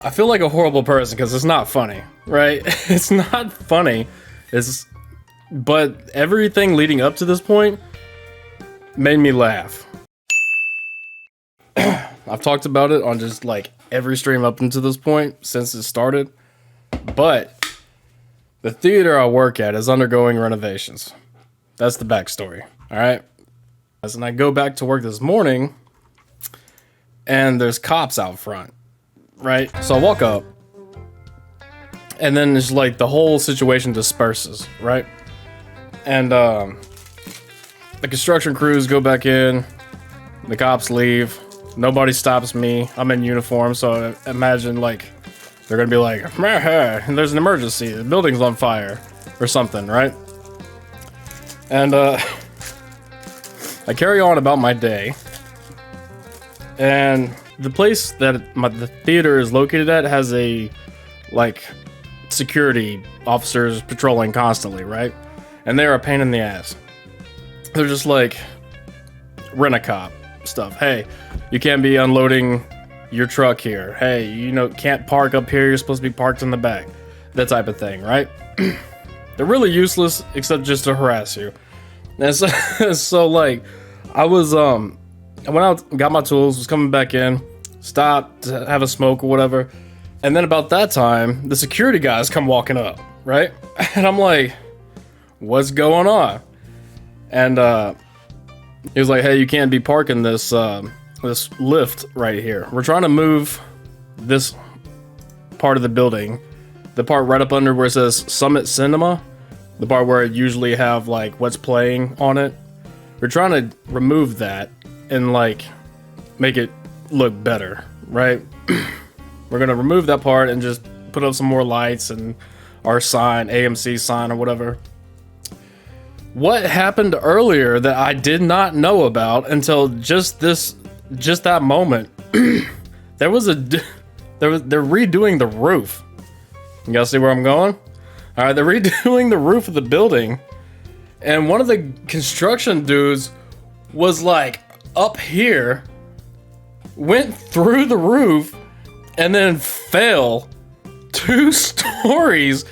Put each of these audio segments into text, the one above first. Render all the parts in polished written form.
I feel like a horrible person because it's not funny, right? It's not funny. But everything leading up to this point made me laugh. I've talked about it on just like every stream up until this point since it started. But the theater I work at is undergoing renovations. That's the backstory, all right? And I go back to work this morning and there's cops out front, right? So I walk up and then it's like the whole situation disperses, right? And the construction crews go back in, the cops leave, nobody stops me. I'm in uniform, so I imagine like they're gonna be like, there's an emergency, the building's on fire or something, right? And I carry on about my day, and the place that the theater is located at has a like security officers patrolling constantly, right? And they're a pain in the ass. They're just like rent-a-cop stuff. Hey, you can't be unloading your truck here. Hey, can't park up here. You're supposed to be parked in the back. That type of thing, right? They're really useless except just to harass you. And so like, I went out, got my tools, was coming back in, stopped to have a smoke or whatever. And then about that time, the security guys come walking up, right? And I'm like, what's going on? And he was like, hey, you can't be parking this lift right here. We're trying to move this part of the building, the part right up under where it says Summit Cinema, the part where it usually have like what's playing on it. We're trying to remove that and like make it look better, right? We're gonna remove that part and just put up some more lights and our sign, AMC sign or whatever. What happened earlier that I did not know about until just that moment? They're redoing the roof. You guys see where I'm going? All right, they're redoing the roof of the building, and one of the construction dudes was like up here, went through the roof, and then fell 2 stories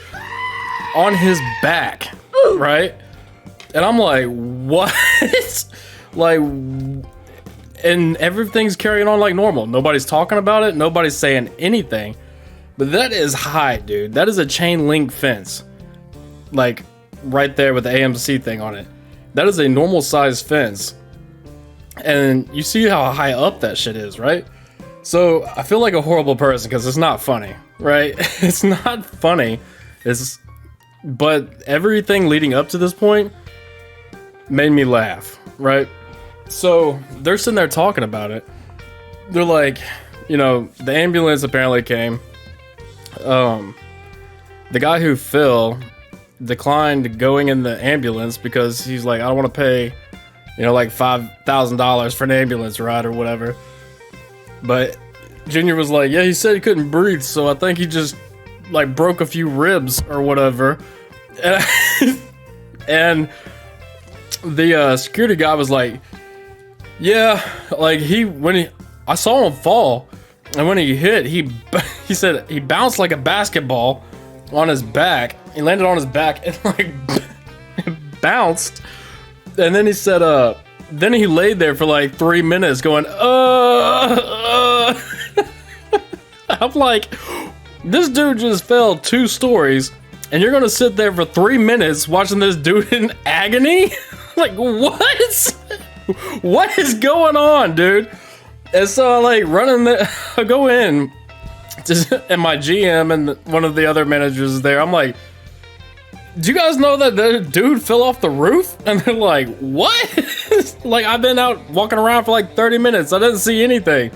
on his back, right? And I'm like, what? Like, and everything's carrying on like normal. Nobody's talking about it. Nobody's saying anything. But that is high, dude. That is a chain link fence. Like, right there with the AMC thing on it. That is a normal size fence. And you see how high up that shit is, right? So I feel like a horrible person because it's not funny, right? It's not funny. But everything leading up to this point made me laugh, right? So they're sitting there talking about it. They're like, the ambulance apparently came. The guy who fell declined going in the ambulance because he's like, I don't want to pay, like $5,000 for an ambulance ride or whatever. But Junior was like, yeah, he said he couldn't breathe, so I think he just like broke a few ribs or whatever. And the security guy was like, yeah, like I saw him fall, and when he hit, he said he bounced like a basketball on his back. He landed on his back and like bounced, and then he said, then he laid there for like 3 minutes going, I'm like, this dude just fell 2 stories, and you're gonna sit there for 3 minutes watching this dude in agony? Like, what? What is going on, dude? And so I like I go in, and my GM and one of the other managers is there. I'm like, do you guys know that the dude fell off the roof? And they're like, what? Like, I've been out walking around for like 30 minutes. I didn't see anything.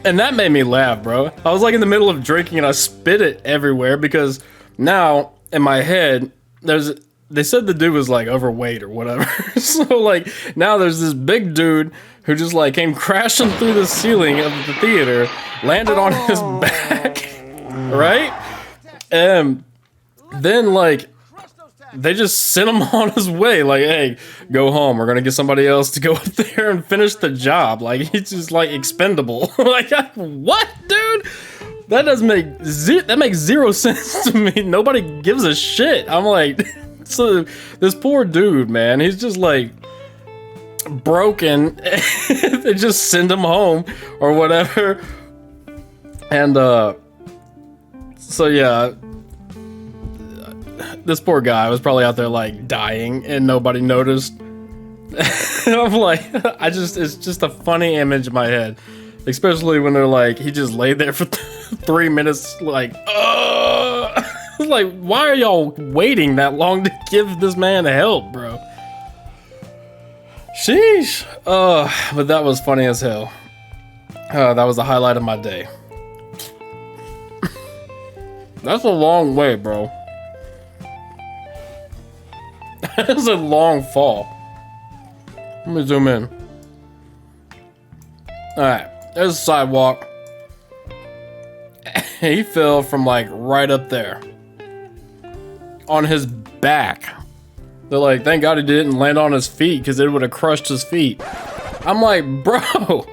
And that made me laugh, bro. I was like in the middle of drinking and I spit it everywhere because now in my head, they said the dude was like overweight or whatever. So like now there's this big dude who just like came crashing through the ceiling of the theater, landed on his back, right? And then like they just sent him on his way, like, hey, go home. We're gonna get somebody else to go up there and finish the job. Like, he's just like expendable. Like, what, dude? That doesn't that makes zero sense to me. Nobody gives a shit. I'm like, so this poor dude, man, he's just like broken. They just send him home or whatever. And so yeah, this poor guy was probably out there like dying and nobody noticed. I'm like, it's just a funny image in my head, especially when they're like, he just laid there for 3 minutes, like, like, why are y'all waiting that long to give this man help, bro? Sheesh. But that was funny as hell. That was the highlight of my day. That's a long way, bro. That's a long fall. Let me zoom in. Alright, there's a sidewalk. He fell from like right up there. On his back. They're like, thank God he didn't land on his feet because it would have crushed his feet. I'm like, bro.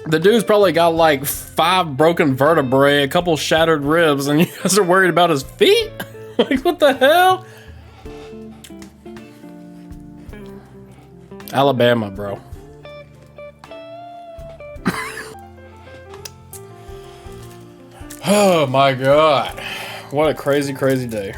The dude's probably got like 5 broken vertebrae, a couple shattered ribs, and you guys are worried about his feet? Like, what the hell? Alabama, bro. Oh my God. What a crazy, crazy day.